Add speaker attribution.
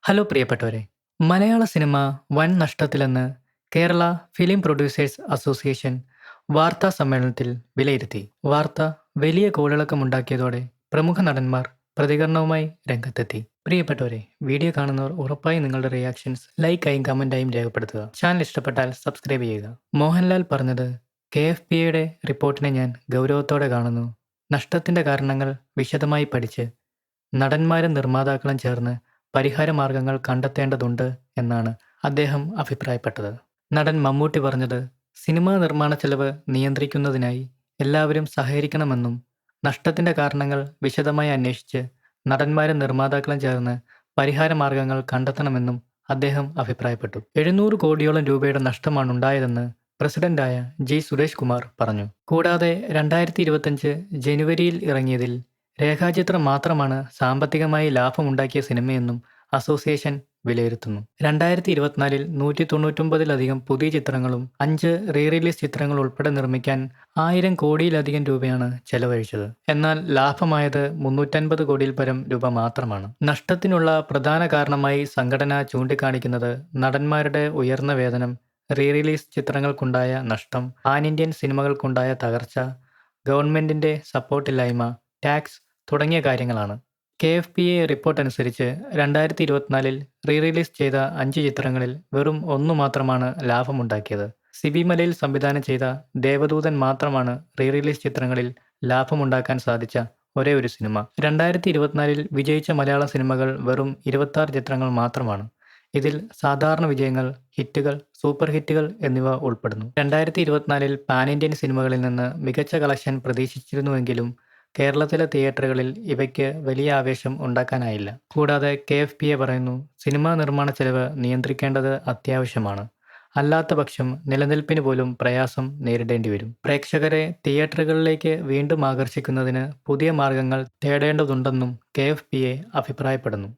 Speaker 1: Hello പ്രിയപ്പെട്ടവരെ, മലയാള cinema വൻ നഷ്ടത്തിലെന്ന് Kerala film producers association വാർത്താ സമ്മേളനത്തിൽ വിലയിരുത്തി. വാർത്ത വലിയ കോളിളക്കമുണ്ടാക്കിയതോടെ പ്രമുഖ നടന്മാർ പ്രതികരണവുമായി രംഗത്തെത്തി. പ്രിയപ്പെട്ടവരെ, വീഡിയോ കാണുന്നവർ ഉറപ്പായി നിങ്ങളുടെ റിയാക്ഷൻസ് ലൈക്കായും കമൻറ്റായും രേഖപ്പെടുത്തുക. ചാനൽ ഇഷ്ടപ്പെട്ടാൽ സബ്സ്ക്രൈബ് ചെയ്യുക. മോഹൻലാൽ പറഞ്ഞത്, KFPയുടെ റിപ്പോർട്ടിനെ ഞാൻ ഗൗരവത്തോടെ കാണുന്നു. നഷ്ടത്തിന്റെ കാരണങ്ങൾ വിശദമായി പഠിച്ച് നടന്മാരും നിർമ്മാതാക്കളും ചേർന്ന് പരിഹാരമാർഗങ്ങൾ കണ്ടെത്തേണ്ടതുണ്ട് എന്നാണ് അദ്ദേഹം അഭിപ്രായപ്പെട്ടത്. നടൻ മമ്മൂട്ടി പറഞ്ഞത്, സിനിമാ നിർമ്മാണ ചെലവ് നിയന്ത്രിക്കുന്നതിനായി എല്ലാവരും സഹകരിക്കണമെന്നും നഷ്ടത്തിന്റെ കാരണങ്ങൾ വിശദമായി അന്വേഷിച്ച് നടന്മാരും നിർമ്മാതാക്കളും ചേർന്ന് പരിഹാരമാർഗങ്ങൾ കണ്ടെത്തണമെന്നും അദ്ദേഹം അഭിപ്രായപ്പെട്ടു. 700 കോടിയോളം രൂപയുടെ നഷ്ടമാണുണ്ടായതെന്ന് പ്രസിഡന്റായ G. സുരേഷ് കുമാർ പറഞ്ഞു. കൂടാതെ 2025 ജനുവരിയിൽ ഇറങ്ങിയതിൽ രേഖാചിത്രം മാത്രമാണ് സാമ്പത്തികമായി ലാഭമുണ്ടാക്കിയ സിനിമയെന്നും അസോസിയേഷൻ വിലയിരുത്തുന്നു. 2024 199-ലധികം പുതിയ ചിത്രങ്ങളും 5 റീ-റിലീസ് ചിത്രങ്ങൾ ഉൾപ്പെടെ നിർമ്മിക്കാൻ 1000 കോടിയിലധികം രൂപയാണ് ചെലവഴിച്ചത്. എന്നാൽ ലാഭമായത് 350 കോടിയിൽ പരം രൂപ മാത്രമാണ്. നഷ്ടത്തിനുള്ള പ്രധാന കാരണമായി സംഘടന ചൂണ്ടിക്കാണിക്കുന്നത് നടന്മാരുടെ ഉയർന്ന വേതനം, റീ-റിലീസ് ചിത്രങ്ങൾക്കുണ്ടായ നഷ്ടം, പാൻ ഇന്ത്യൻ സിനിമകൾക്കുണ്ടായ തകർച്ച, ഗവൺമെന്റിന്റെ സപ്പോർട്ടില്ലായ്മ, ടാക്സ് തുടങ്ങിയ കാര്യങ്ങളാണ്. KFPA റിപ്പോർട്ട് അനുസരിച്ച് 2024 റീ-റിലീസ് ചെയ്ത 5 ചിത്രങ്ങളിൽ വെറും 1 മാത്രമാണ് ലാഭമുണ്ടാക്കിയത്. സിബി മലയിൽ സംവിധാനം ചെയ്ത ദേവദൂതൻ മാത്രമാണ് റീ-റിലീസ് ചിത്രങ്ങളിൽ ലാഭമുണ്ടാക്കാൻ സാധിച്ച ഒരേ ഒരു സിനിമ. 2024 വിജയിച്ച മലയാള സിനിമകൾ വെറും 26 ചിത്രങ്ങൾ മാത്രമാണ്. ഇതിൽ സാധാരണ വിജയങ്ങൾ, ഹിറ്റുകൾ, സൂപ്പർ ഹിറ്റുകൾ എന്നിവ ഉൾപ്പെടുന്നു. 2024 പാൻ ഇന്ത്യൻ സിനിമകളിൽ നിന്ന് മികച്ച കളക്ഷൻ പ്രതീക്ഷിച്ചിരുന്നുവെങ്കിലും കേരളത്തിലെ തിയേറ്ററുകളിൽ ഇവയ്ക്ക് വലിയ ആവേശം ഉണ്ടാക്കാനായില്ല. കൂടാതെ KFPA പറയുന്നു, സിനിമാ നിർമ്മാണ ചെലവ് നിയന്ത്രിക്കേണ്ടത് അത്യാവശ്യമാണ്. അല്ലാത്തപക്ഷം നിലനിൽപ്പിന് പോലും പ്രയാസം നേരിടേണ്ടി വരും. പ്രേക്ഷകരെ തിയേറ്ററുകളിലേക്ക് വീണ്ടും ആകർഷിക്കുന്നതിന് പുതിയ മാർഗങ്ങൾ തേടേണ്ടതുണ്ടെന്നും KFPA അഭിപ്രായപ്പെടുന്നു.